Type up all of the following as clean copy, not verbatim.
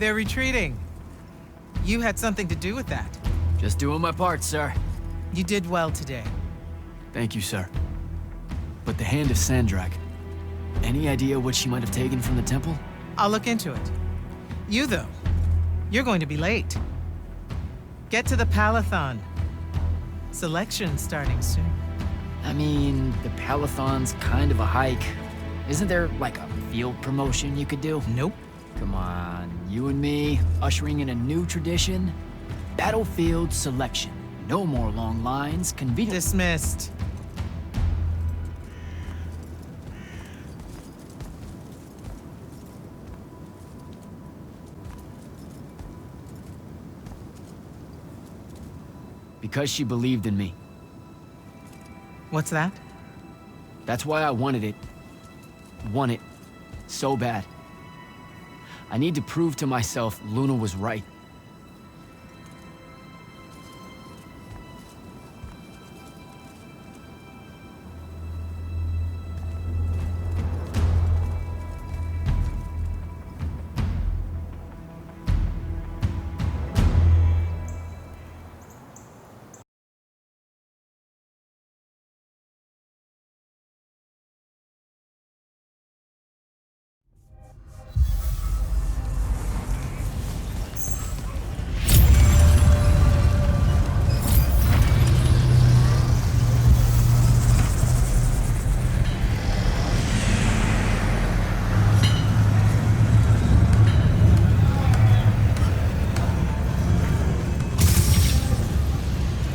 They're retreating. You had something to do with that. Just doing my part, sir. You did well today. Thank you, sir. But the Hand of Sandrak, any idea what she might have taken from the temple? I'll look into it. You, though, you're going to be late. Get to the Palathon. Selection's starting soon. I mean, the Palathon's kind of a hike. Isn't there, like, a field promotion you could do? Nope. Come on, you and me, ushering in a new tradition? Battlefield selection. No more long lines, convenient. Dismissed. Because she believed in me. What's that? That's why I wanted it. Want it. So bad. I need to prove to myself Luna was right.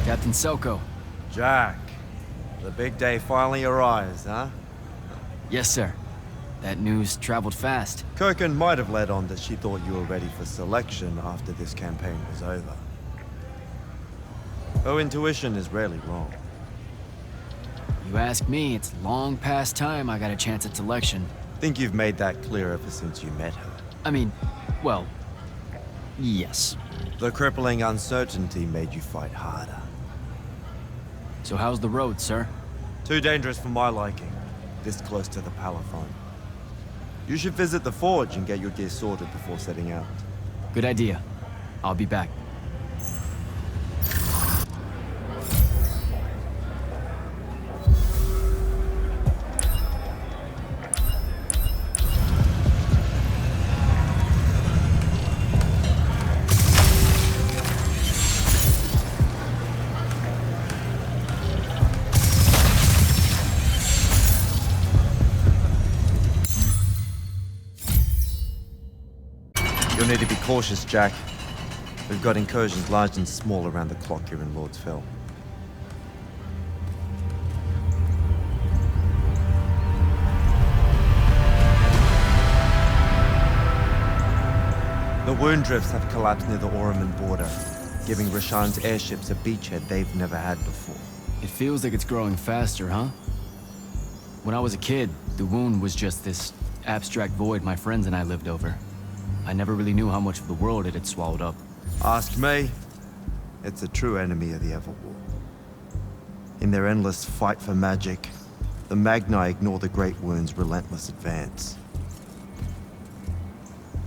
Captain Selko. Jack, the big day finally arrives, huh? Yes, sir. That news traveled fast. Kirkin might have led on that she thought you were ready for selection after this campaign was over. Her intuition is rarely wrong. You ask me, it's long past time I got a chance at selection. Think you've made that clear ever since you met her. I mean, well, yes. The crippling uncertainty made you fight harder. So how's the road, sir? Too dangerous for my liking, this close to the Palathon. You should visit the forge and get your gear sorted before setting out. Good idea. I'll be back. You'll need to be cautious, Jack. We've got incursions large and small around the clock here in Lord's Fell. The wound drifts have collapsed near the Oraman border, giving Rashan's airships a beachhead they've never had before. It feels like it's growing faster, huh? When I was a kid, the wound was just this abstract void my friends and I lived over. I never really knew how much of the world it had swallowed up. Ask me, it's a true enemy of the Everwar. In their endless fight for magic, the Magni ignore the Great Wound's relentless advance.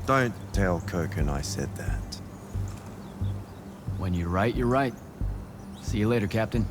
Don't tell Kirkin I said that. When you're right, you're right. See you later, Captain.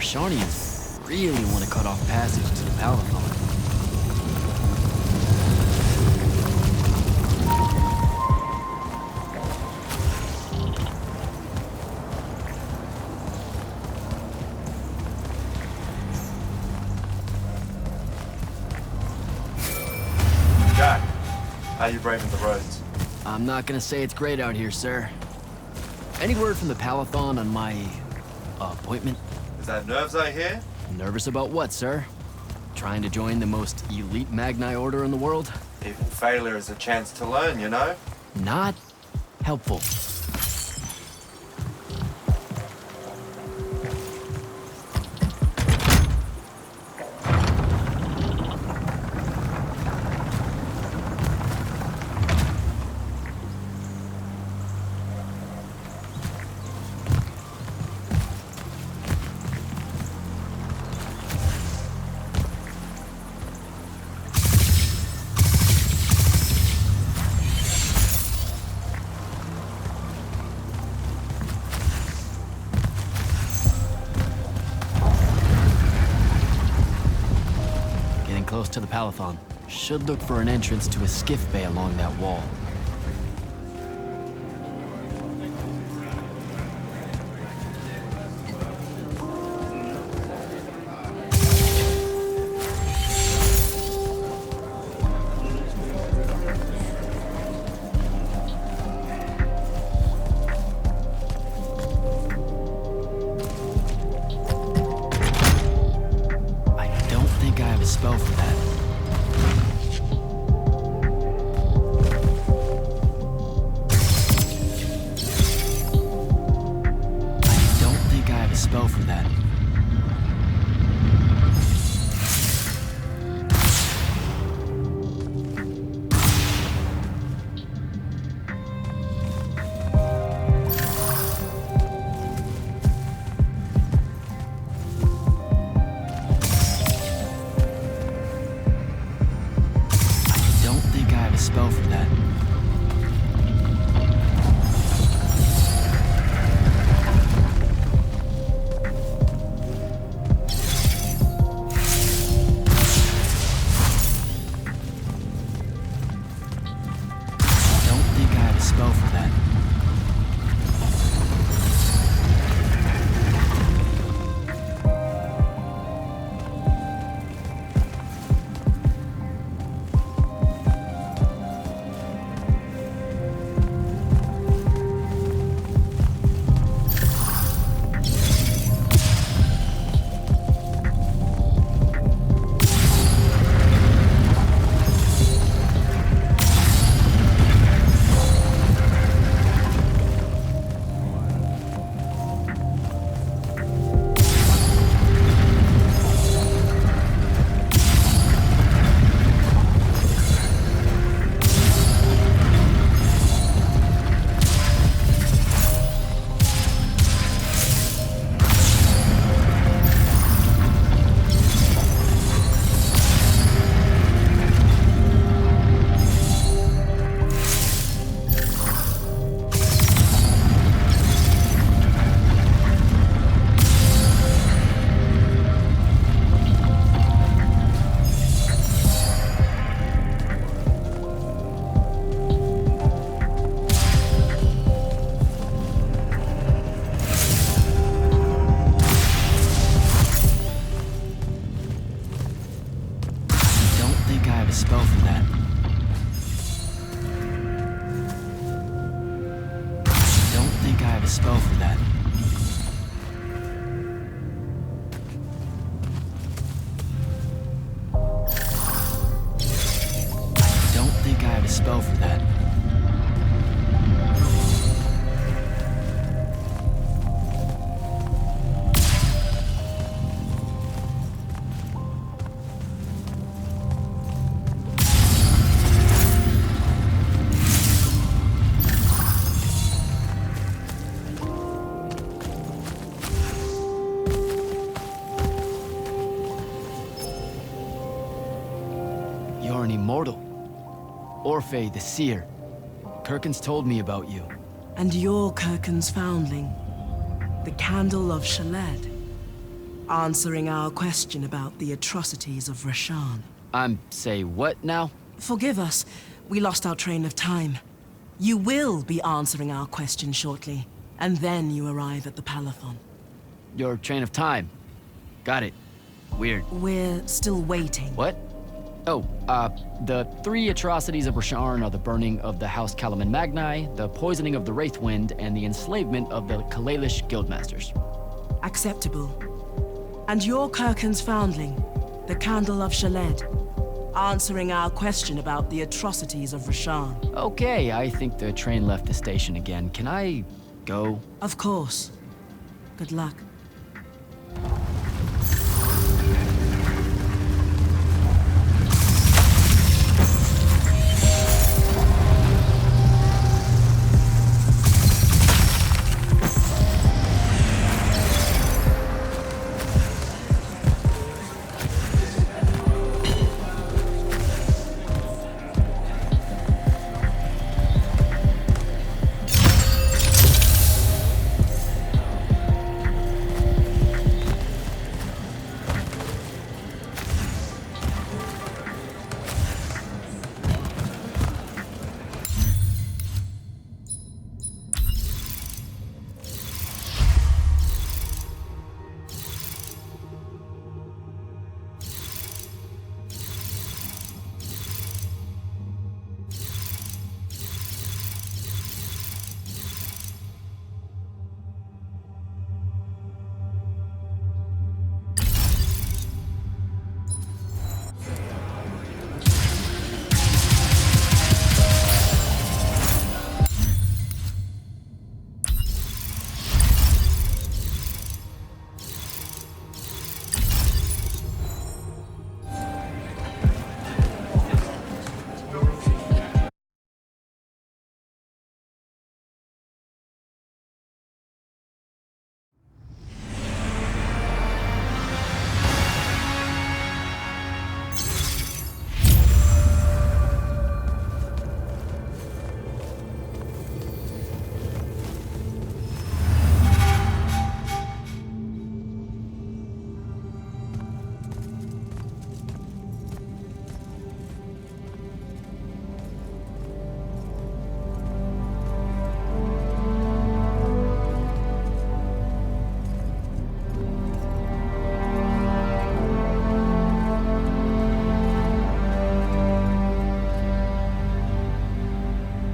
Marshanians really want to cut off passage to the Palathon. Jack, how you braving the roads? I'm not gonna say it's great out here, sir. Any word from the Palathon on my appointment? Is that nerves I hear? Nervous about what, sir? Trying to join the most elite Magni order in the world? Even failure is a chance to learn, you know? Not helpful. Close to the Palathon. Should look for an entrance to a skiff bay along that wall. Spell for that. I don't think I have a spell for that. Spell for that. I don't think I have a spell for that. Spell for that. I don't think I have a spell for that. I don't think I have a spell for that. You're an immortal. Orphe the Seer. Kirkin's told me about you. And you're Kirkin's foundling, the Candle of Shaled. Answering our question about the atrocities of Rasharn. Say what now? Forgive us, we lost our train of time. You will be answering our question shortly, and then you arrive at the Palathon. Your train of time. Got it. Weird. We're still waiting. What? Oh, the 3 atrocities of Rasharn are the burning of the House Kalaman Magni, the poisoning of the Wraithwind, and the enslavement of the Kalalish Guildmasters. Acceptable. And your Kirkin's foundling, the Candle of Shaled, answering our question about the atrocities of Rasharn. Okay, I think the train left the station again. Can I go? Of course. Good luck.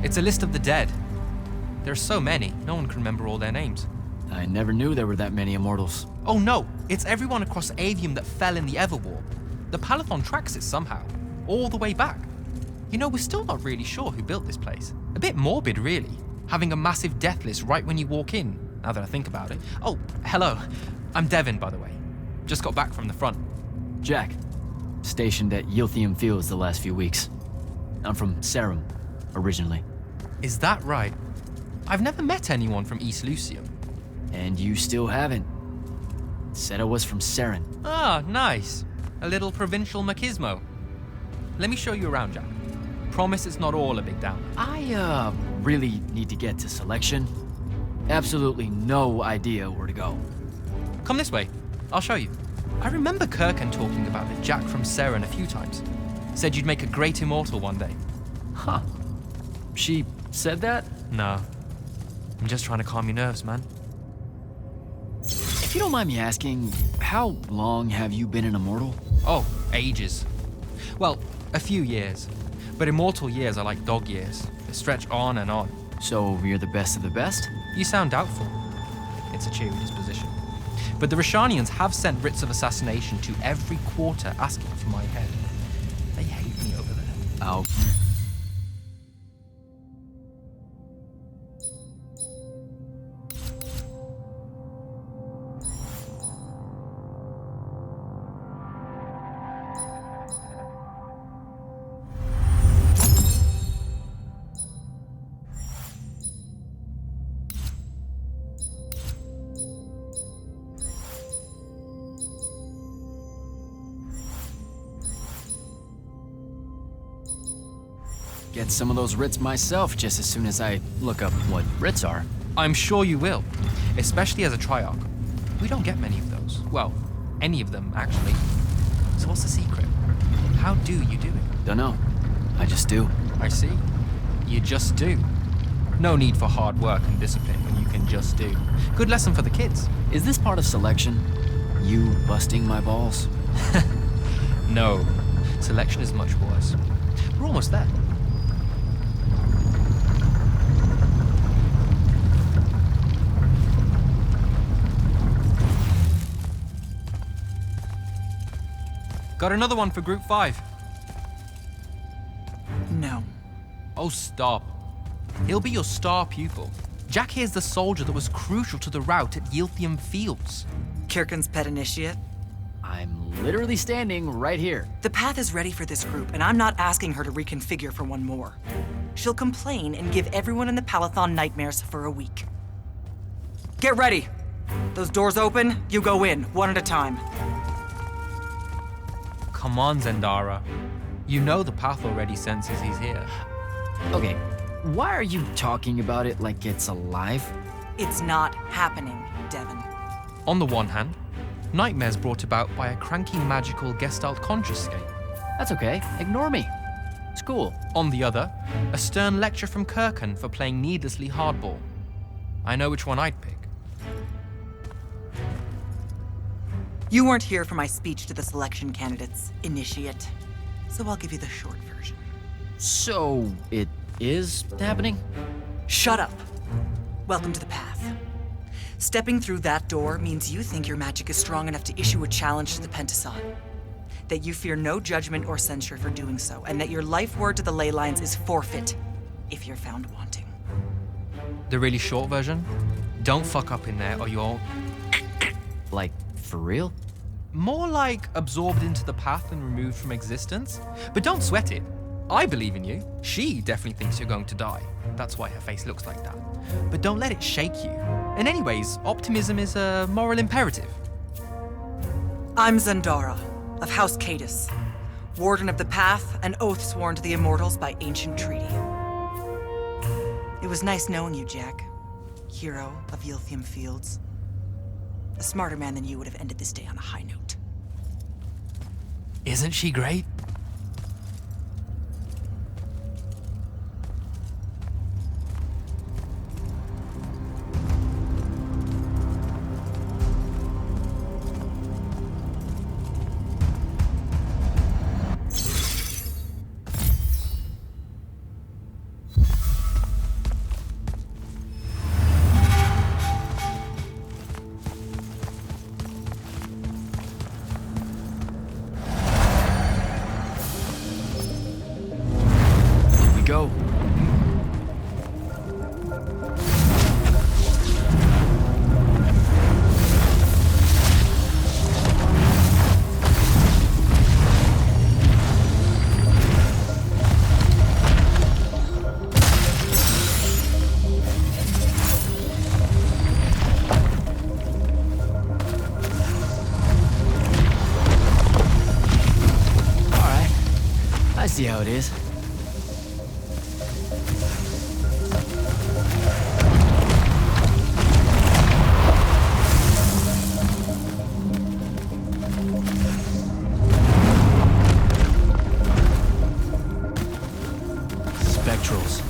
It's a list of the dead. There are so many, no one can remember all their names. I never knew there were that many Immortals. Oh no, it's everyone across Aveum that fell in the Everwar. The Palathon tracks it somehow, all the way back. You know, we're still not really sure who built this place. A bit morbid, really, having a massive death list right when you walk in, now that I think about it. Oh, hello. I'm Devin, by the way. Just got back from the front. Jack, stationed at Yilthium Fields the last few weeks. I'm from Serum, originally. Is that right? I've never met anyone from East Lucium. And you still haven't. Said I was from Seren. Ah, nice. A little provincial machismo. Let me show you around, Jack. Promise it's not all a big downer. I, really need to get to Selection. Absolutely no idea where to go. Come this way. I'll show you. I remember Kirkin talking about the Jack from Seren a few times. Said you'd make a great immortal one day. Huh. She said that? No. I'm just trying to calm your nerves, man. If you don't mind me asking, how long have you been an immortal? Oh, ages. Well, a few years. But immortal years are like dog years. They stretch on and on. So you're the best of the best? You sound doubtful. It's a cheery disposition. But the Rashanians have sent writs of assassination to every quarter asking for my head. They hate me over there. Oh. Get some of those writs myself just as soon as I look up what writs are. I'm sure you will, especially as a Triarch. We don't get many of those. Well, Any of them, actually. So what's the secret? How do you do it? Dunno. I just do. I see. You just do. No need for hard work and discipline when you can just do. Good lesson for the kids. Is this part of selection? You busting my balls? No. Selection is much worse. We're almost there. Got another one for Group 5. No. Oh, stop. He'll be your star pupil. Jack here's the soldier that was crucial to the rout at Yilthium Fields. Kirkin's pet initiate? I'm literally standing right here. The path is ready for this group, and I'm not asking her to reconfigure for one more. She'll complain and give everyone in the Palathon nightmares for a week. Get ready! Those doors open, you go in, one at a time. Come on, Zendara. You know the path already senses he's here. Okay, why are you talking about it like it's alive? It's not happening, Devon. On the one hand, nightmares brought about by a cranky magical Gestalt consciouscape. That's okay, ignore me. It's cool. On the other, a stern lecture from Kirkin for playing needlessly hardball. I know which one I'd pick. You weren't here for my speech to the selection candidates, initiate. So I'll give you the short version. So, it is happening? Shut up. Welcome to the path. Stepping through that door means you think your magic is strong enough to issue a challenge to the Pentason. That you fear no judgment or censure for doing so, and that your life word to the ley lines is forfeit if you're found wanting. The really short version? Don't fuck up in there or you'll... Like, for real? More like absorbed into the path and removed from existence. But don't sweat it. I believe in you. She definitely thinks you're going to die. That's why her face looks like that. But don't let it shake you. And anyways, optimism is a moral imperative. I'm Zendara, of House Cadus, Warden of the Path, an oath sworn to the Immortals by ancient treaty. It was nice knowing you, Jack. Hero of Yilthium Fields. A smarter man than you would have ended this day on a high note. Isn't she great? Go. All right. I see how it is. Spectrals.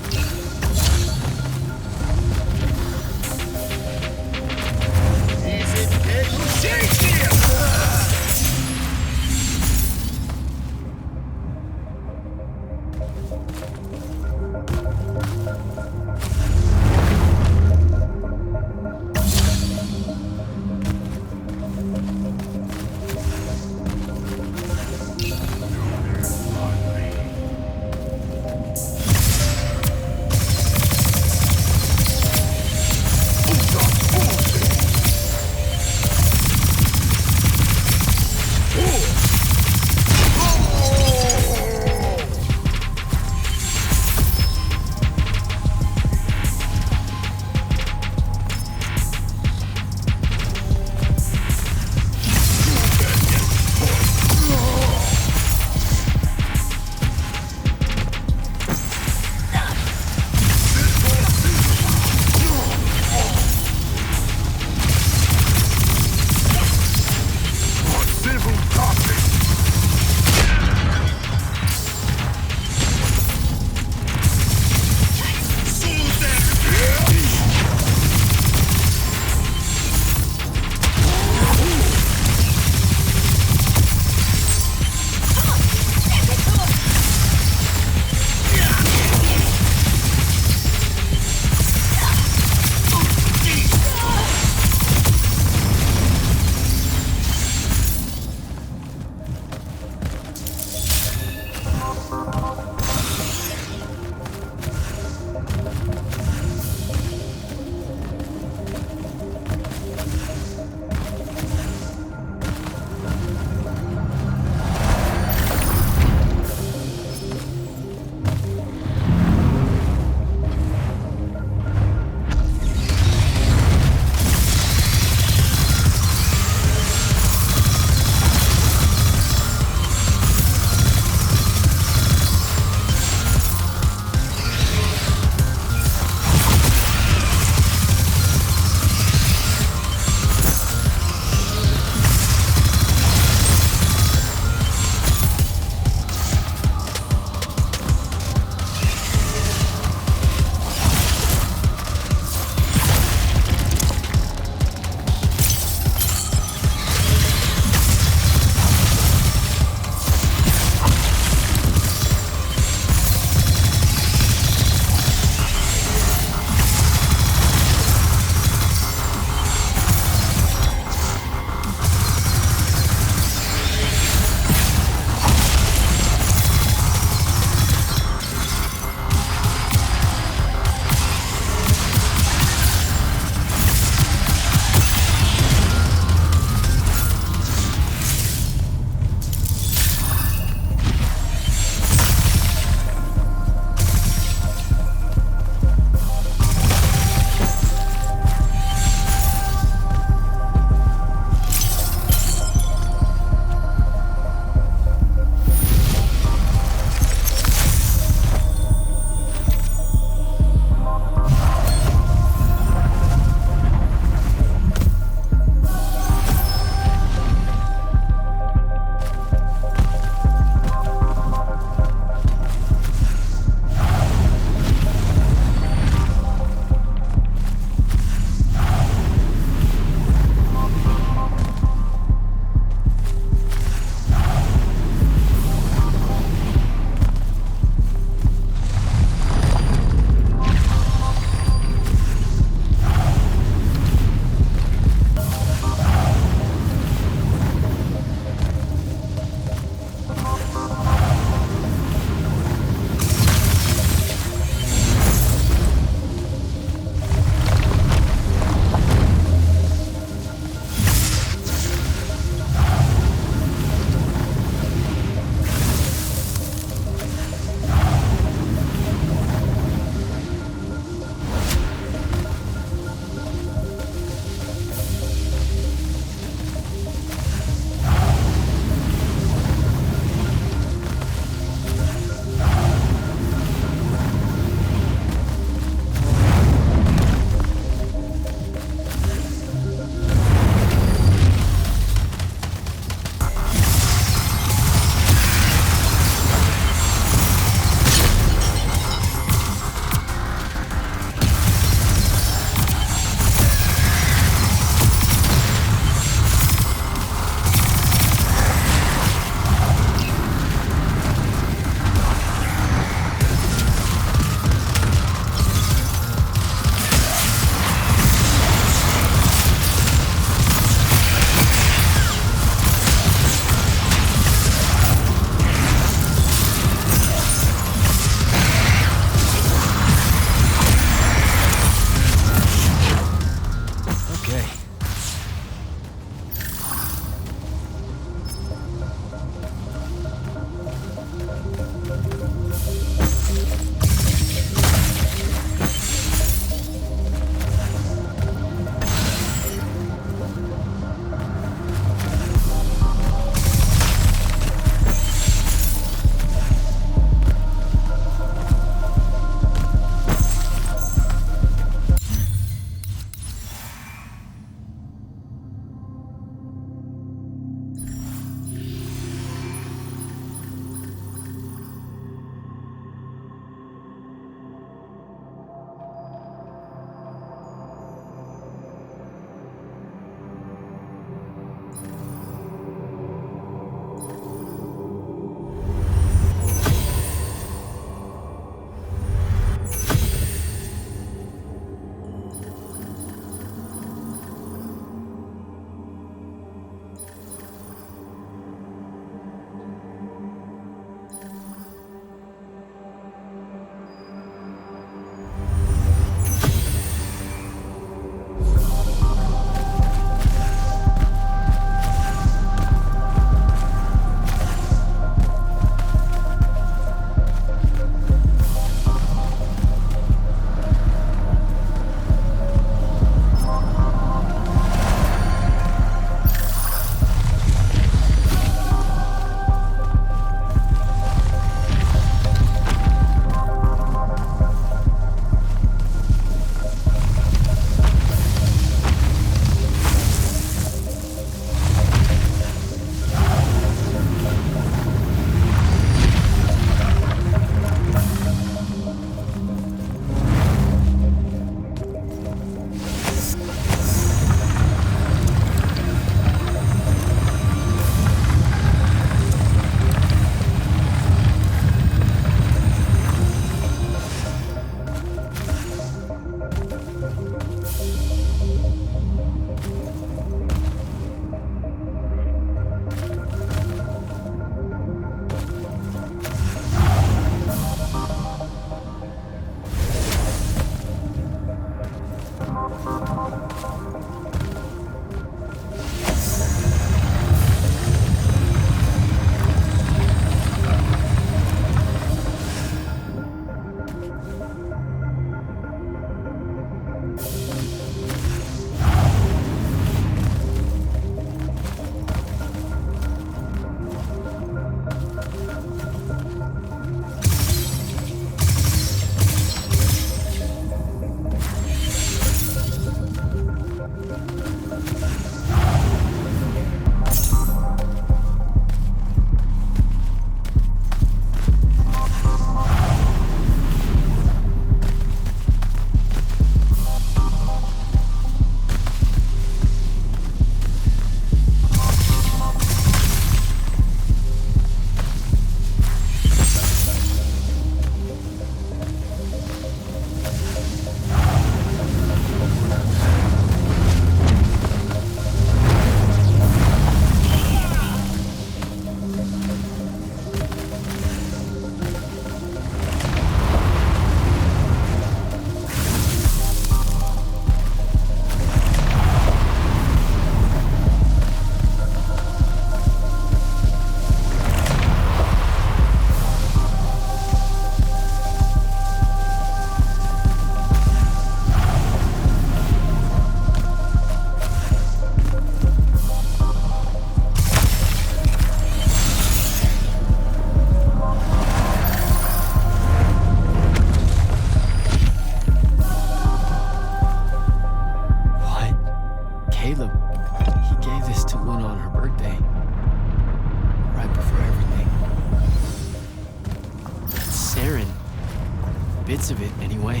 bits of it, anyway.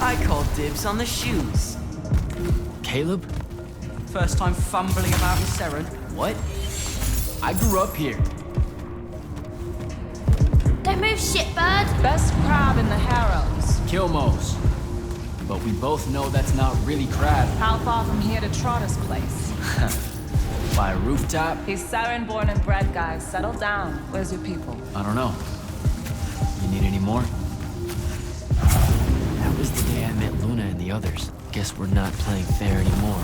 I call dibs on the shoes. Caleb? First time fumbling about in Seren. What? I grew up here. Don't move, shitbird! Best crab in the Harrows. Kilmos. But we both know that's not really crab. How far from here to Trotter's place? By a rooftop? He's Saren born and bred, guys. Settle down. Where's your people? I don't know. You need any more? That was the day I met Luna and the others. Guess we're not playing fair anymore.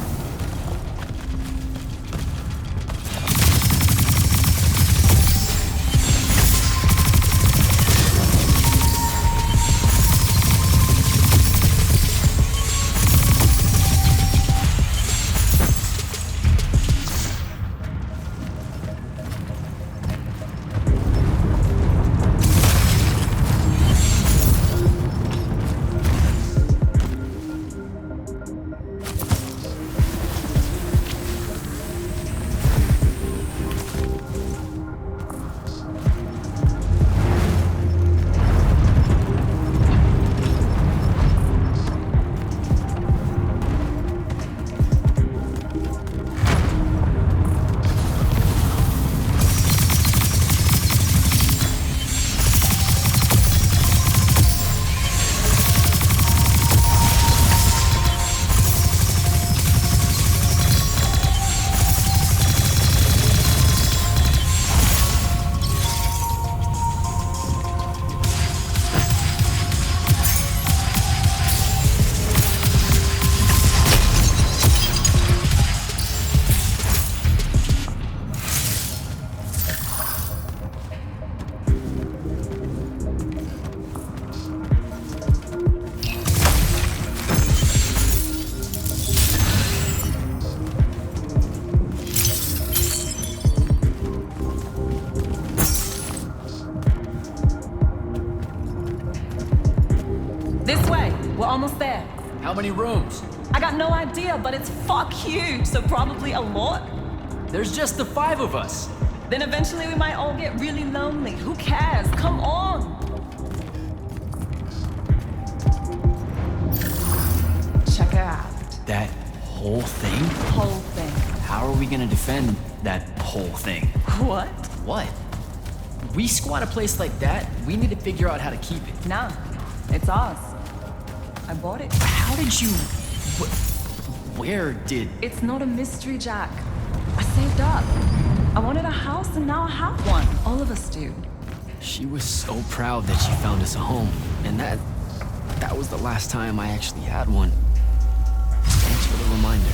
We're almost there. How many rooms? I got no idea, but it's fuck huge, so probably a lot. There's just the 5 of us. Then eventually we might all get really lonely. Who cares? Come on! Check it out. That whole thing? Whole thing. How are we gonna defend that whole thing? What? What? We squat a place like that, we need to figure out how to keep it. Nah, it's ours. I bought it. How did you... Where did... It's not a mystery, Jack. I saved up. I wanted a house and now I have one. All of us do. She was so proud that she found us a home. And that was the last time I actually had one. Thanks for the reminder.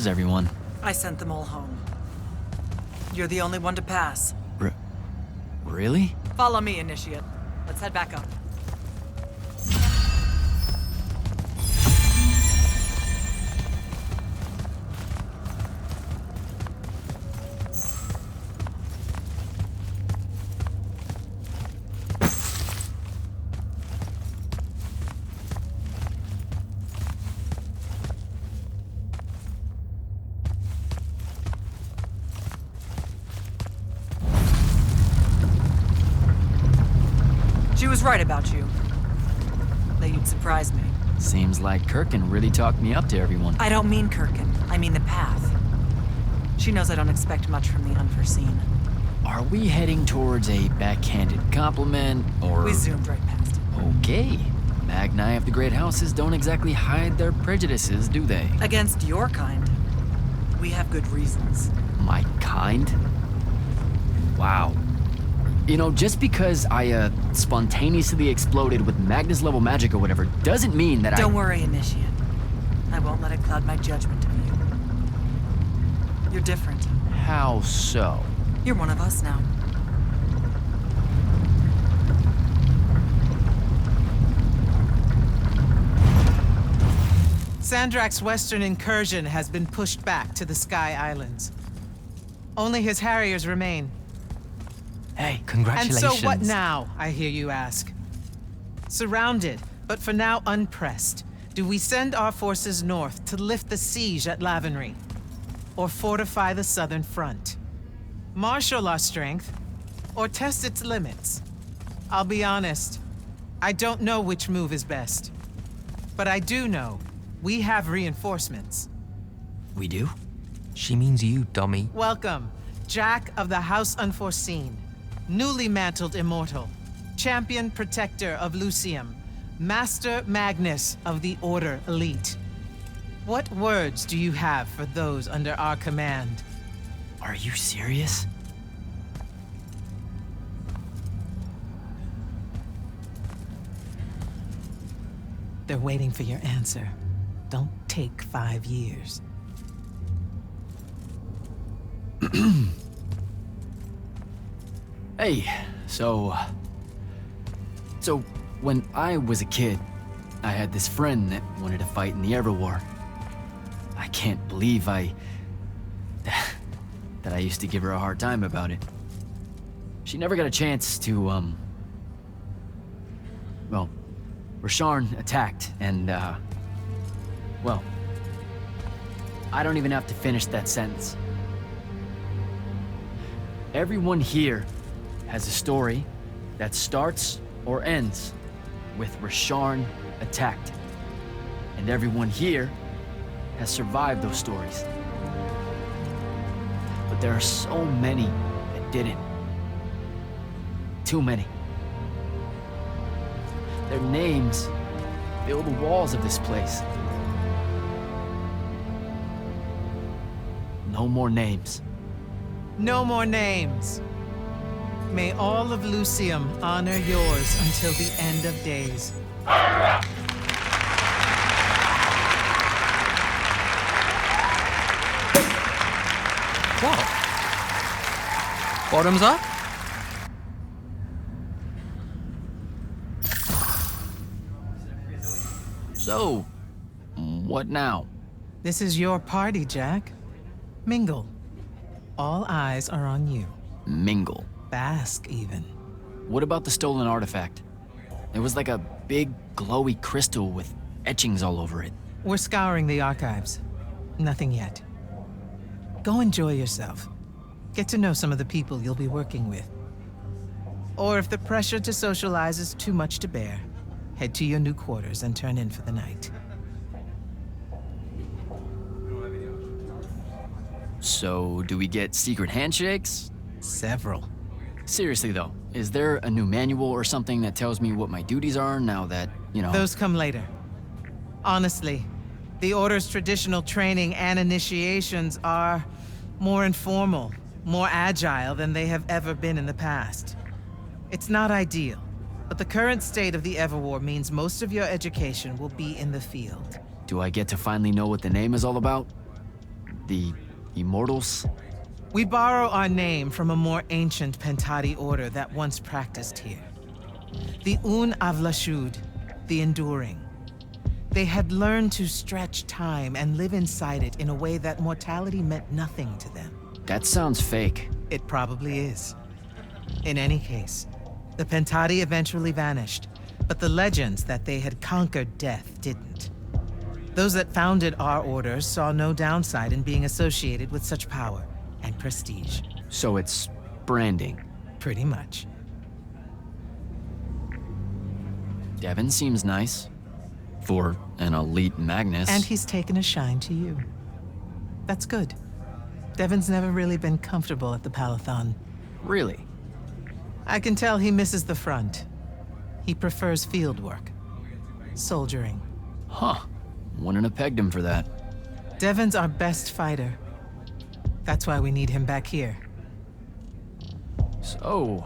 Where's everyone? I sent them all home. You're the only one to pass. Really? Follow me, Initiate. Let's head back up. She was right about you. That you'd surprise me. Seems like Kirkin really talked me up to everyone. I don't mean Kirkin. I mean the path. She knows I don't expect much from the unforeseen. Are we heading towards a backhanded compliment, or... We zoomed right past it. Okay. Magni of the Great Houses don't exactly hide their prejudices, do they? Against your kind. We have good reasons. My kind? Wow. You know, just because I, spontaneously exploded with Magnus-level magic or whatever, doesn't mean that Don't worry, Initiate. I won't let it cloud my judgment of you. You're different. How so? You're one of us now. Sandrak's western incursion has been pushed back to the Sky Islands. Only his Harriers remain. Hey, And congratulations. so what now, I hear you ask? Surrounded, but for now unpressed, do we send our forces north to lift the siege at Lavenry? Or fortify the southern front? Marshal our strength, or test its limits? I'll be honest, I don't know which move is best. But I do know we have reinforcements. We do? She means you, dummy. Welcome, Jack of the House Unforeseen. Newly mantled immortal, champion protector of Lucium, Master Magnus of the Order Elite. What words do you have for those under our command? Are you serious? They're waiting for your answer. Don't take 5 years. Hey, so when I was a kid, I had this friend that wanted to fight in the Everwar. I can't believe that I used to give her a hard time about it. She never got a chance to, well, Rasharn attacked, and, well, I don't even have to finish that sentence. Everyone here has a story that starts or ends with Rasharn attacked. And everyone here has survived those stories. But there are so many that didn't. Too many. Their names fill the walls of this place. No more names. No more names. May all of Lucium honor yours until the end of days. What? Bottoms up? So, what now? This is your party, Jack. Mingle. All eyes are on you. Mingle. Bask, even. What about the stolen artifact? It was like a big, glowy crystal with etchings all over it. We're scouring the archives. Nothing yet. Go enjoy yourself. Get to know some of the people you'll be working with. Or if the pressure to socialize is too much to bear, head to your new quarters and turn in for the night. So, do we get secret handshakes? Several. Seriously though, is there a new manual or something that tells me what my duties are now that, you know... Those come later. Honestly, the Order's traditional training and initiations are more informal, more agile than they have ever been in the past. It's not ideal, but the current state of the Everwar means most of your education will be in the field. Do I get to finally know what the name is all about? The Immortals? We borrow our name from a more ancient Pentati order that once practiced here. The Un Avlashud, the Enduring. They had learned to stretch time and live inside it in a way that mortality meant nothing to them. That sounds fake. It probably is. In any case, the Pentati eventually vanished, but the legends that they had conquered death didn't. Those that founded our order saw no downside in being associated with such power and prestige. So it's branding. Pretty much. Devin seems nice. For an elite Magnus. And he's taken a shine to you. That's good. Devin's never really been comfortable at the Palathon. Really? I can tell he misses the front. He prefers field work. Soldiering. Huh. Wouldn't have pegged him for that. Devin's our best fighter. That's why we need him back here. So,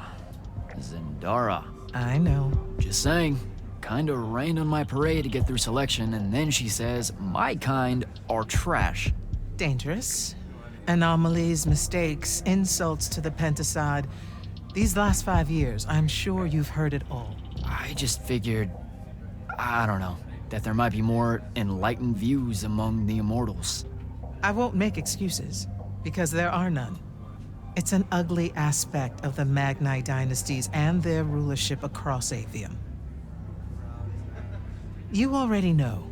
Zendara. I know. Just saying. Kinda rained on my parade to get through selection, and then she says my kind are trash. Dangerous. Anomalies, mistakes, insults to the Pentasod. These last 5 years, I'm sure you've heard it all. I just figured, I don't know, that there might be more enlightened views among the Immortals. I won't make excuses, because there are none. It's an ugly aspect of the Magni dynasties and their rulership across Aveum. You already know,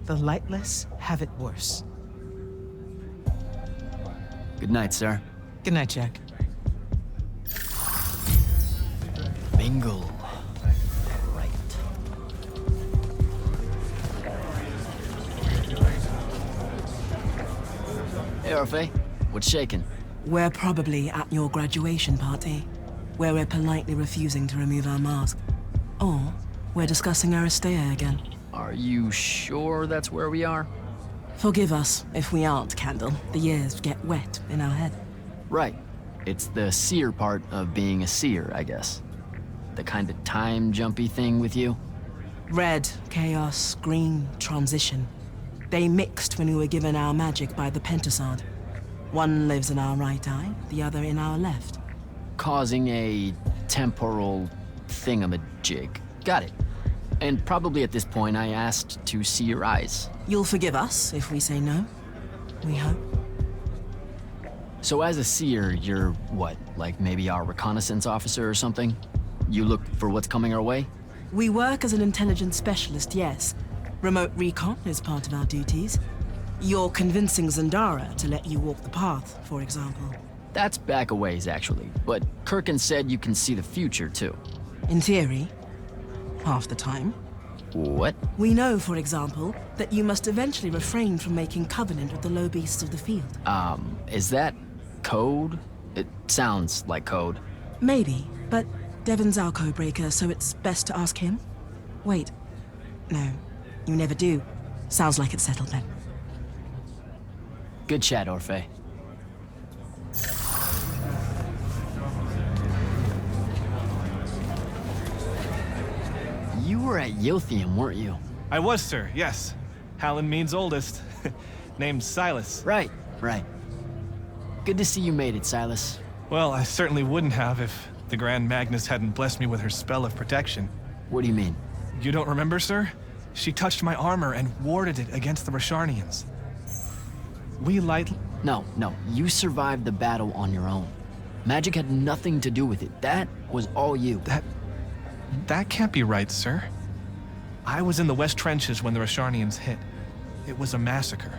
the lightless have it worse. Good night, sir. Good night, Jack. Bingle. Right. Hey, Orphe. What's shaking? We're probably at your graduation party, where we're politely refusing to remove our mask. Or we're discussing Aristea again. Are you sure that's where we are? Forgive us if we aren't, Candle. The years get wet in our head. Right. It's the seer part of being a seer, I guess. The kind of time-jumpy thing with you. Red, chaos, green, transition. They mixed when we were given our magic by the Pentasod. One lives in our right eye, the other in our left. Causing a temporal thingamajig. Got it. And probably at this point I asked to see your eyes. You'll forgive us if we say no. We hope. So as a seer, you're what? Like maybe our reconnaissance officer or something? You look for what's coming our way? We work as an intelligence specialist, yes. Remote recon is part of our duties. You're convincing Zendara to let you walk the path, for example. That's back a ways, actually. But Kirkin said you can see the future, too. In theory. Half the time. What? We know, for example, that you must eventually refrain from making covenant with the low beasts of the field. Is that code? It sounds like code. Maybe, but Devin's our codebreaker, so it's best to ask him. Wait. No, you never do. Sounds like it's settled then. Good chat, Orphe. You were at Yothium, weren't you? I was, sir, yes. Hallen means oldest. Named Silas. Right. Good to see you made it, Silas. Well, I certainly wouldn't have if the Grand Magnus hadn't blessed me with her spell of protection. What do you mean? You don't remember, sir? She touched my armor and warded it against the Rasharnians. No, you survived the battle on your own. Magic had nothing to do with it. That was all you. That can't be right, sir. I was in the West Trenches when the Rasharnians hit. It was a massacre.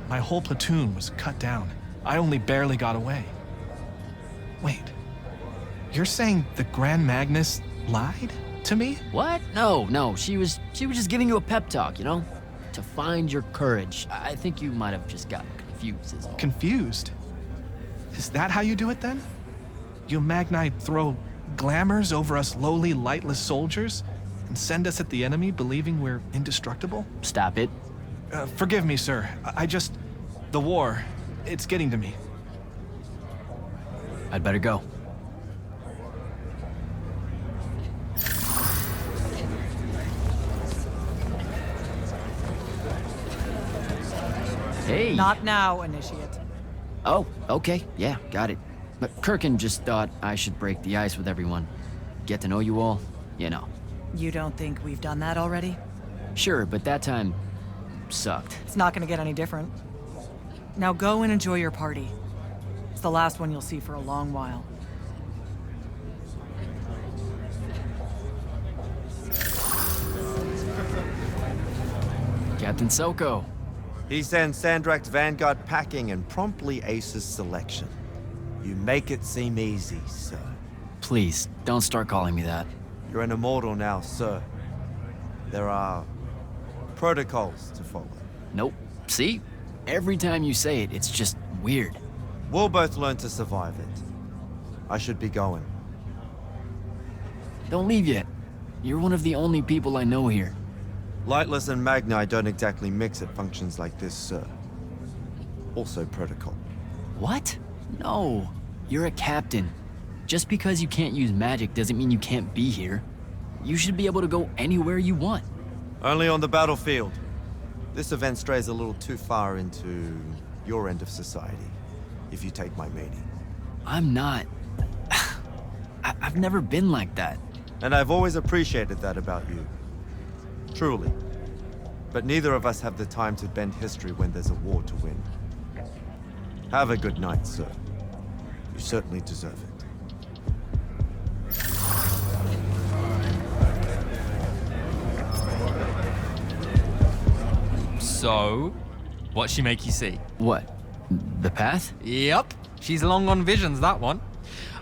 My whole platoon was cut down. I only barely got away. Wait, you're saying the Grand Magnus lied to me? What? No, she was just giving you a pep talk, you know? To find your courage. I think you might have just gotten confused is all. Confused? Is that how you do it then? You Magni throw glamours over us lowly, lightless soldiers and send us at the enemy believing we're indestructible? Stop it. Forgive me, sir. The war, it's getting to me. I'd better go. Hey. Not now, Initiate. Oh, okay. Yeah, got it. But Kirkin just thought I should break the ice with everyone. Get to know you all, you know. You don't think we've done that already? Sure, but that time sucked. It's not gonna get any different. Now go and enjoy your party. It's the last one you'll see for a long while. Captain Soko. He sends Sandrak's vanguard packing and promptly aces selection. You make it seem easy, sir. Please, don't start calling me that. You're an immortal now, sir. There are protocols to follow. Nope. See? Every time you say it, it's just weird. We'll both learn to survive it. I should be going. Don't leave yet. You're one of the only people I know here. Lightless and Magni don't exactly mix at functions like this, sir. Also protocol. What? No. You're a captain. Just because you can't use magic doesn't mean you can't be here. You should be able to go anywhere you want. Only on the battlefield. This event strays a little too far into your end of society, if you take my meaning. I'm not. I've never been like that. And I've always appreciated that about you. Truly. But neither of us have the time to bend history when there's a war to win. Have a good night, sir. You certainly deserve it. So, what'd she make you see? What? The path? Yep, she's long on visions, that one.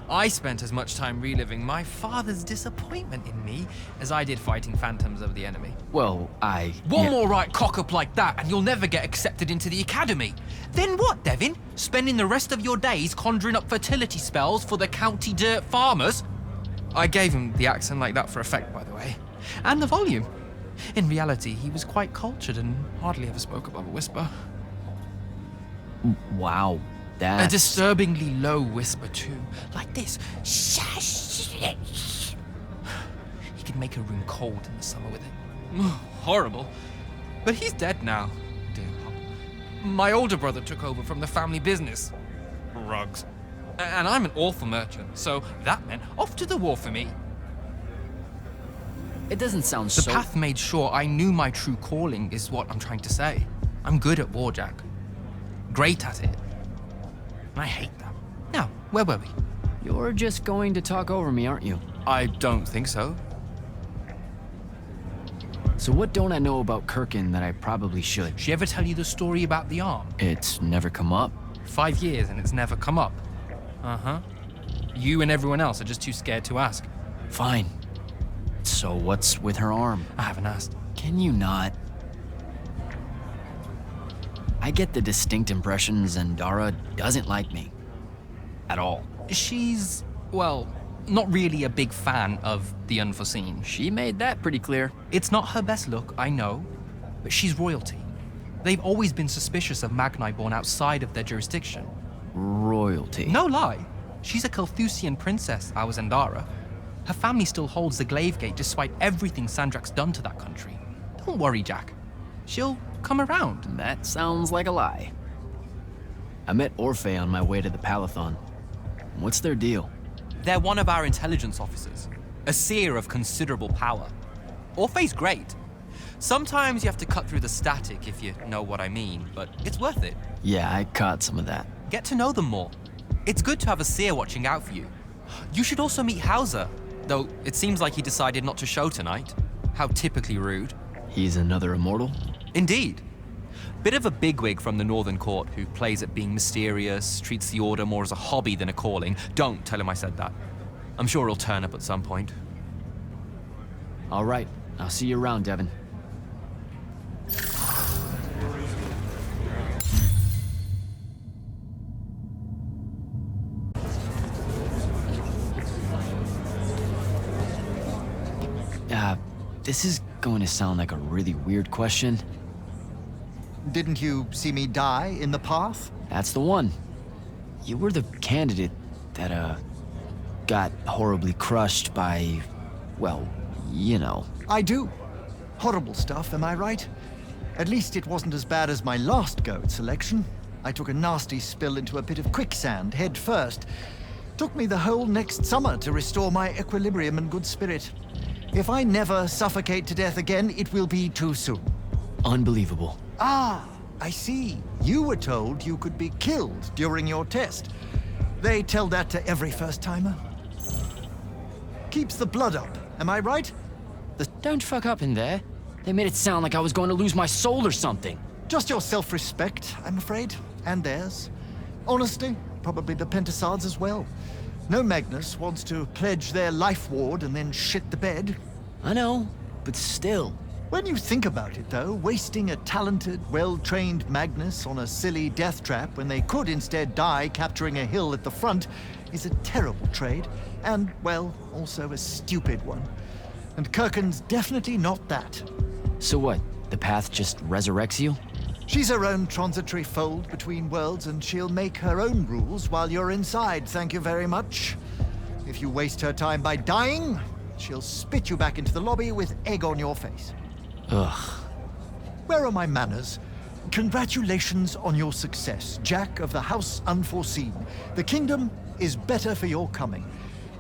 I spent as much time reliving my father's disappointment in me as I did fighting phantoms of the enemy. Well, One more right cock-up like that and you'll never get accepted into the academy. Then what, Devin? Spending the rest of your days conjuring up fertility spells for the county dirt farmers? I gave him the accent like that for effect, by the way. And the volume. In reality, he was quite cultured and hardly ever spoke above a whisper. Wow. A That's... disturbingly low whisper, too. Like this. He could make a room cold in the summer with it. Horrible. But he's dead now, dear Pop. My older brother took over from the family business. Rugs. And I'm an awful merchant, so that meant off to the war for me. It doesn't sound The so... path made sure I knew my true calling is what I'm trying to say. I'm good at war, Jack. Great at it. And I hate that. Now, where were we? You're just going to talk over me, aren't you? I don't think so. So what don't I know about Kirkin that I probably should? She ever tell you the story about the arm? It's never come up. 5 years and it's never come up. Uh-huh. You and everyone else are just too scared to ask. Fine. So what's with her arm? I haven't asked. Can you not? I get the distinct impression Zendara doesn't like me. At all. She's, well, not really a big fan of the unforeseen. She made that pretty clear. It's not her best look, I know, but she's royalty. They've always been suspicious of Magni born outside of their jurisdiction. Royalty? No lie. She's a Carthusian princess, our Zendara. Her family still holds the Glaive Gate despite everything Sandrak's done to that country. Don't worry, Jack. She'll come around. That sounds like a lie. I met Orphe on my way to the Palathon. What's their deal? They're one of our intelligence officers, a seer of considerable power. Orphe's great. Sometimes you have to cut through the static, if you know what I mean, but it's worth it. Yeah, I caught some of that. Get to know them more. It's good to have a seer watching out for you. You should also meet Hauser, though it seems like he decided not to show tonight. How typically rude. He's another immortal? Indeed. Bit of a bigwig from the Northern Court who plays at being mysterious, treats the Order more as a hobby than a calling. Don't tell him I said that. I'm sure he'll turn up at some point. All right, I'll see you around, Devin. This is going to sound like a really weird question. Didn't you see me die in the path? That's the one. You were the candidate that, got horribly crushed by, well, you know. I do. Horrible stuff, am I right? At least it wasn't as bad as my last go at selection. I took a nasty spill into a pit of quicksand head first. Took me the whole next summer to restore my equilibrium and good spirit. If I never suffocate to death again, it will be too soon. Unbelievable. Ah, I see. You were told you could be killed during your test. They tell that to every first-timer. Keeps the blood up, am I right? Don't fuck up in there. They made it sound like I was going to lose my soul or something. Just your self-respect, I'm afraid, and theirs. Honestly, probably the Pentasards as well. No Magnus wants to pledge their life ward and then shit the bed. I know, but still. When you think about it, though, wasting a talented, well-trained Magnus on a silly death trap when they could instead die capturing a hill at the front is a terrible trade, and, well, also a stupid one. And Kirken's definitely not that. So what? The path just resurrects you? She's her own transitory fold between worlds, and she'll make her own rules while you're inside, thank you very much. If you waste her time by dying, she'll spit you back into the lobby with egg on your face. Ugh. Where are my manners? Congratulations on your success, Jack of the House Unforeseen. The kingdom is better for your coming.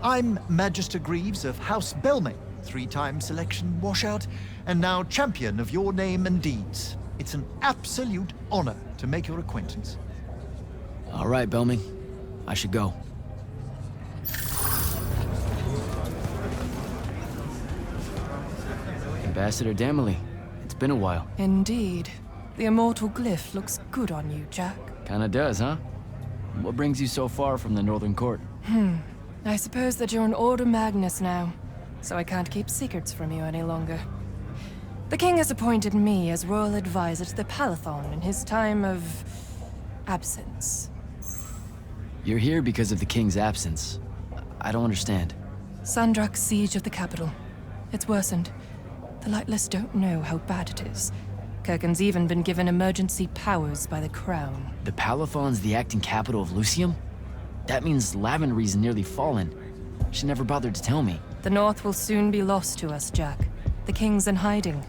I'm Magister Greaves of House Belmay, 3-time selection washout, and now champion of your name and deeds. It's an absolute honor to make your acquaintance. All right, Belmay. I should go. Ambassador Damley, it's been a while. Indeed. The immortal glyph looks good on you, Jack. Kinda does, huh? What brings you so far from the Northern Court? I suppose that you're an Order Magnus now, so I can't keep secrets from you any longer. The king has appointed me as royal advisor to the Palathon in his time of absence. You're here because of the king's absence. I don't understand. Sandrak's siege of the capital. It's worsened. The Lightless don't know how bad it is. Kirken's even been given emergency powers by the crown. The Palathon's the acting capital of Lucium? That means Lavenry's nearly fallen. She never bothered to tell me. The North will soon be lost to us, Jack. The king's in hiding.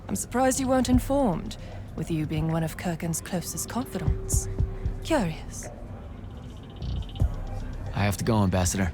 I'm surprised you weren't informed, with you being one of Kirken's closest confidants. Curious. I have to go, Ambassador.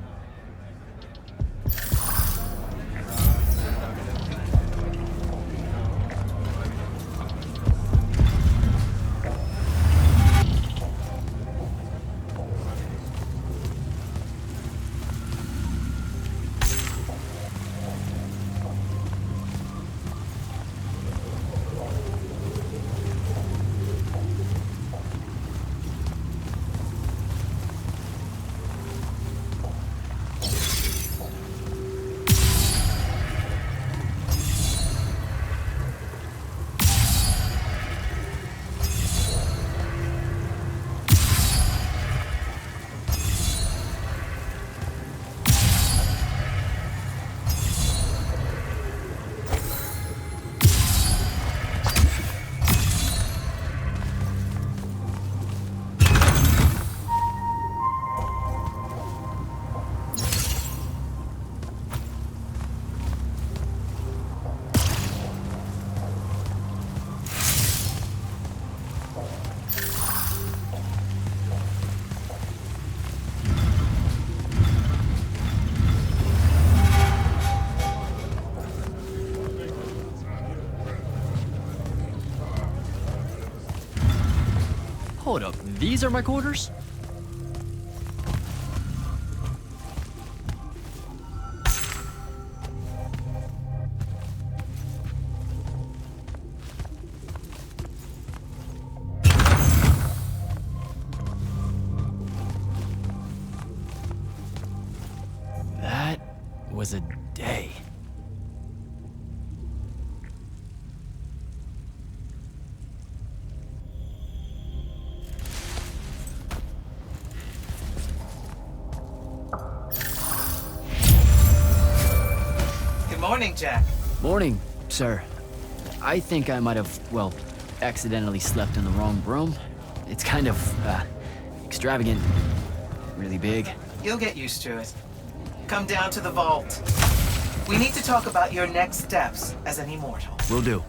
Hold up, these are my quarters? That was a day. Morning, Jack. Morning, sir. I think I might have, well, accidentally slept in the wrong room. It's kind of, extravagant. Really big. You'll get used to it. Come down to the vault. We need to talk about your next steps as an immortal. Will do.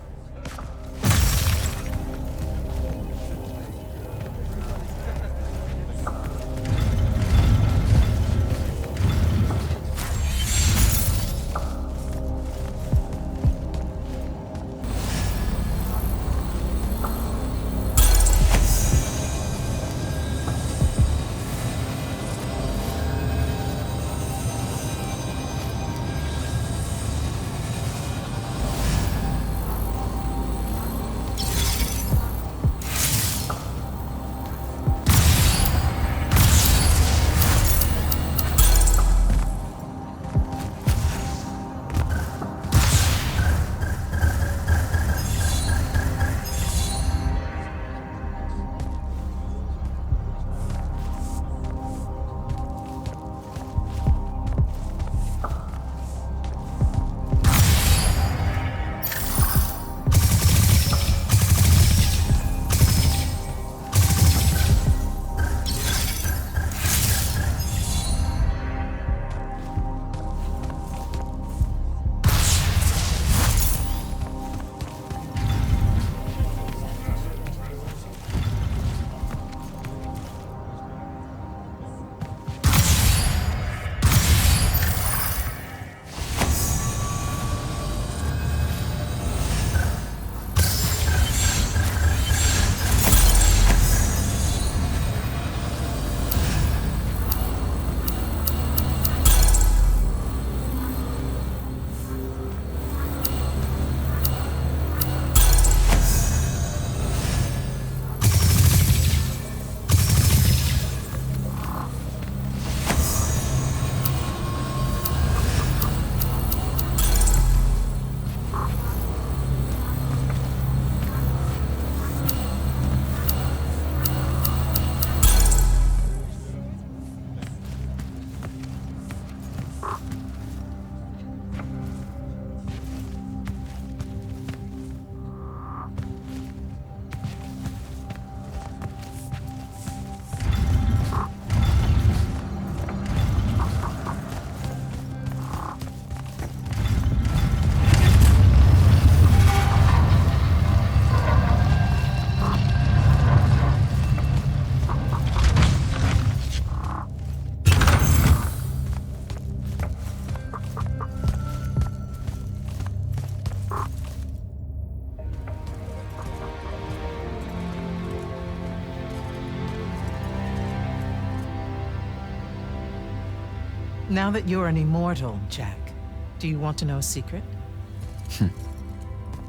Now that you're an immortal, Jack, do you want to know a secret?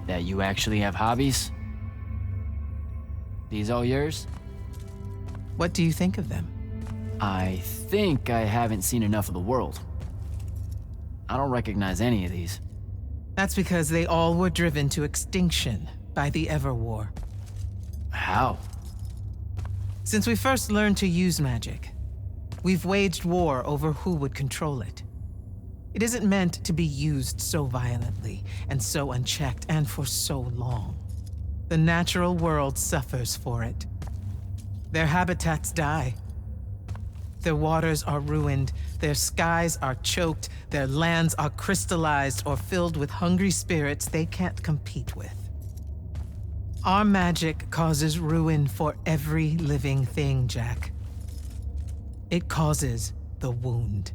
That you actually have hobbies? These all yours? What do you think of them? I think I haven't seen enough of the world. I don't recognize any of these. That's because they all were driven to extinction by the Everwar. How? Since we first learned to use magic, we've waged war over who would control it. It isn't meant to be used so violently and so unchecked and for so long. The natural world suffers for it. Their habitats die. Their waters are ruined, their skies are choked, their lands are crystallized or filled with hungry spirits they can't compete with. Our magic causes ruin for every living thing, Jack. It causes the wound.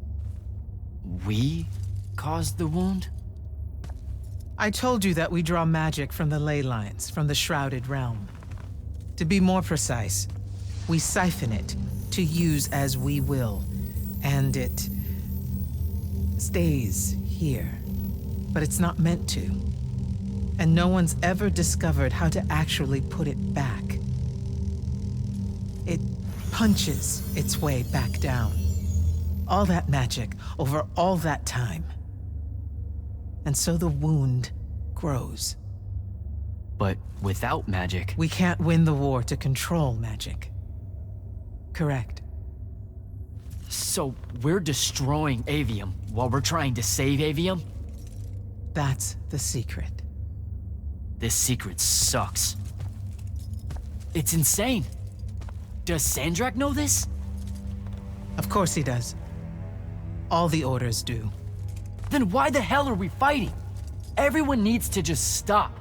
We caused the wound? I told you that we draw magic from the ley lines, from the Shrouded Realm. To be more precise, we siphon it to use as we will, and it stays here. But it's not meant to. And no one's ever discovered how to actually put it back. It punches its way back down. All that magic over all that time. And so the wound grows. But without magic... We can't win the war to control magic. Correct. So we're destroying Aveum while we're trying to save Aveum? That's the secret. This secret sucks. It's insane. Does Sandrak know this? Of course he does. All the orders do. Then why the hell are we fighting? Everyone needs to just stop.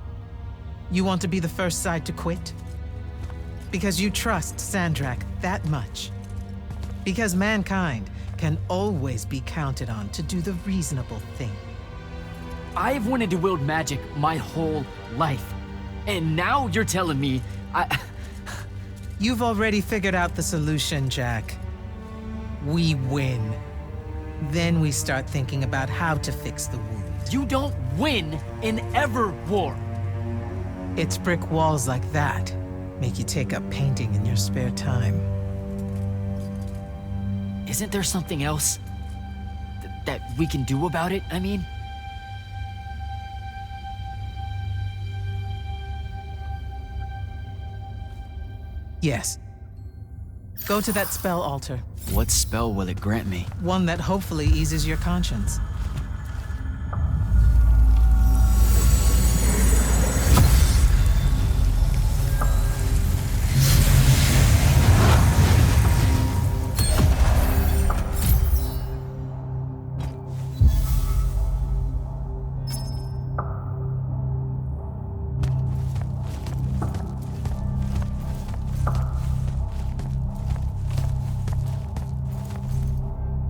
You want to be the first side to quit? Because you trust Sandrak that much. Because mankind can always be counted on to do the reasonable thing. I've wanted to wield magic my whole life. And now you're telling me You've already figured out the solution, Jack. We win. Then we start thinking about how to fix the wound. You don't win in Everwar. It's brick walls like that make you take up painting in your spare time. Isn't there something else that we can do about it, I mean? Yes. Go to that spell altar. What spell will it grant me? One that hopefully eases your conscience.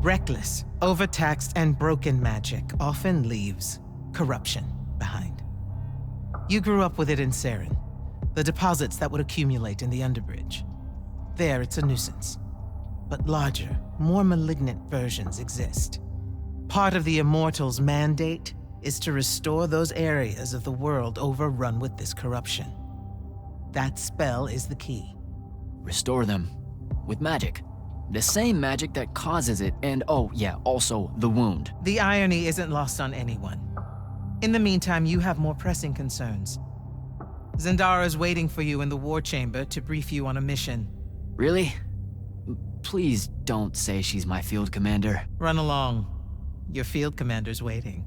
Reckless, overtaxed, and broken magic often leaves corruption behind. You grew up with it in Saren, the deposits that would accumulate in the Underbridge. There, it's a nuisance. But larger, more malignant versions exist. Part of the Immortals' mandate is to restore those areas of the world overrun with this corruption. That spell is the key. Restore them with magic. The same magic that causes it, and oh yeah, also the wound. The irony isn't lost on anyone. In the meantime, you have more pressing concerns. Zendara's waiting for you in the war chamber to brief you on a mission. Really? Please don't say she's my field commander. Run along. Your field commander's waiting.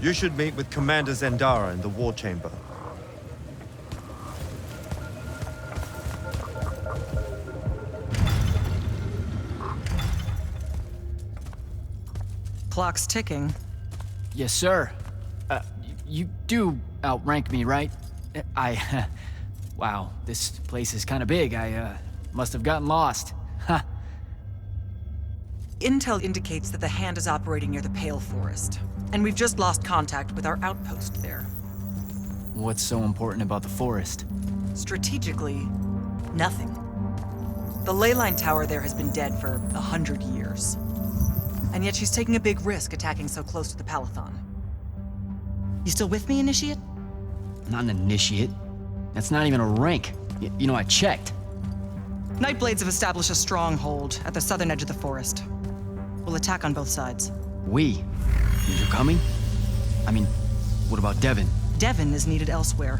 You should meet with Commander Zendara in the war chamber. Clock's ticking. Yes, sir. You do outrank me, right? Wow, this place is kind of big. I must have gotten lost. Ha. Intel indicates that the Hand is operating near the Pale Forest, and we've just lost contact with our outpost there. What's so important about the forest? Strategically, nothing. The ley line tower there has been dead for 100 years. And yet she's taking a big risk attacking so close to the Palathon. You still with me, Initiate? Not an initiate. That's not even a rank. You know, I checked. Nightblades have established a stronghold at the southern edge of the forest. We'll attack on both sides. We? You're coming? I mean, what about Devin? Devin is needed elsewhere.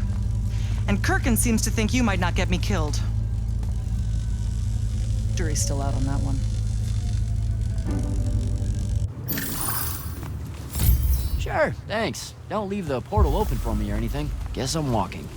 And Kirkin seems to think you might not get me killed. Jury's still out on that one. Sure, thanks. Don't leave the portal open for me or anything. Guess I'm walking.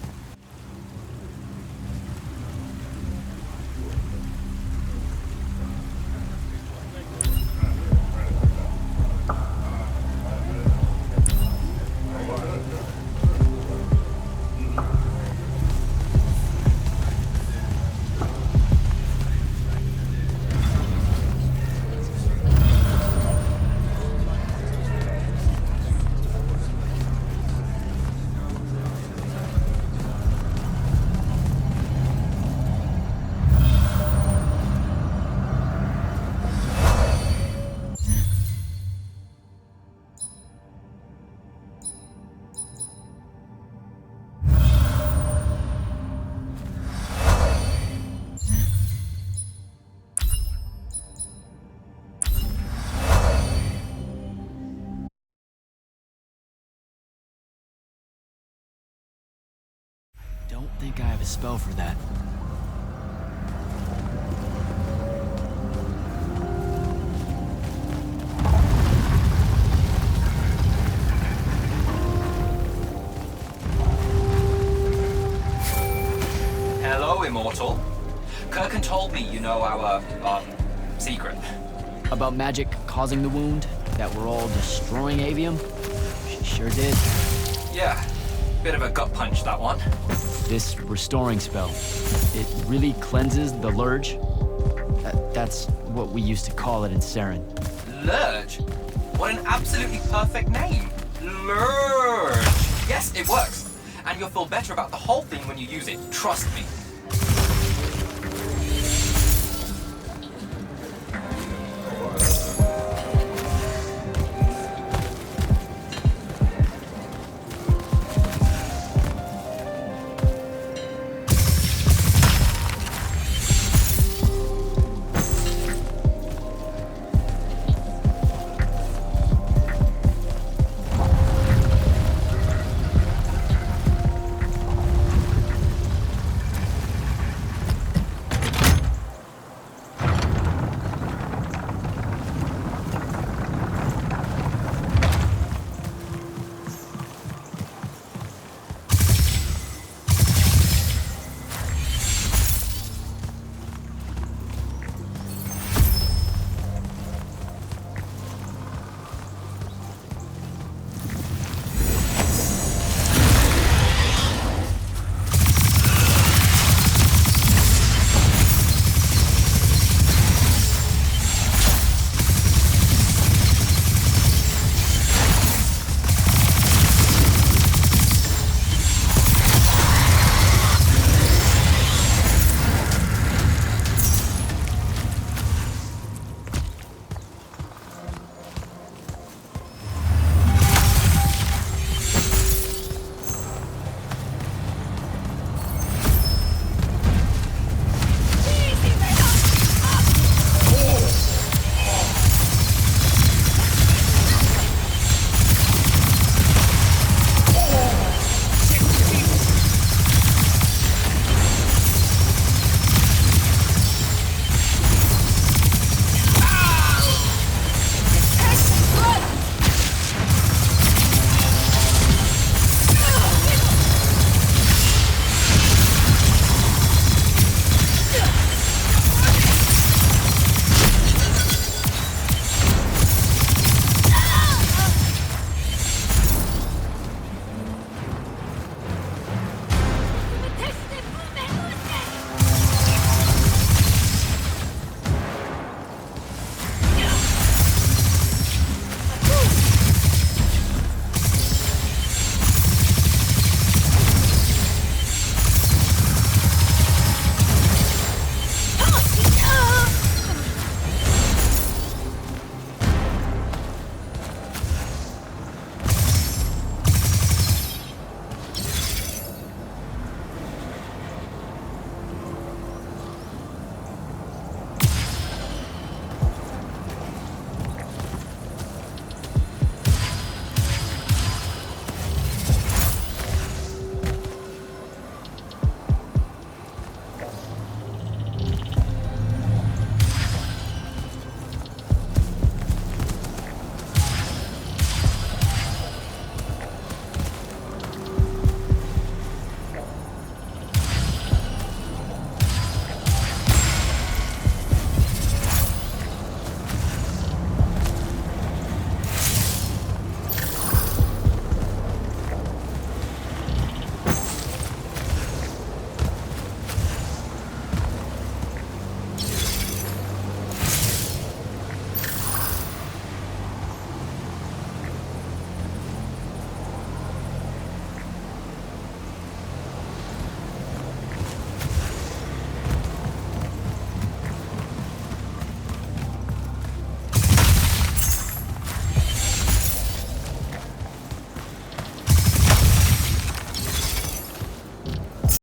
Don't think I have a spell for that. Hello, Immortal. Kirkin told me you know our, secret. About magic causing the wound? That we're all destroying Aveum? She sure did. Yeah, bit of a gut punch, that one. This restoring spell, it really cleanses the Lurge? That's what we used to call it in Saren. Lurge? What an absolutely perfect name. Lurge. Yes, it works. And you'll feel better about the whole thing when you use it. Trust me.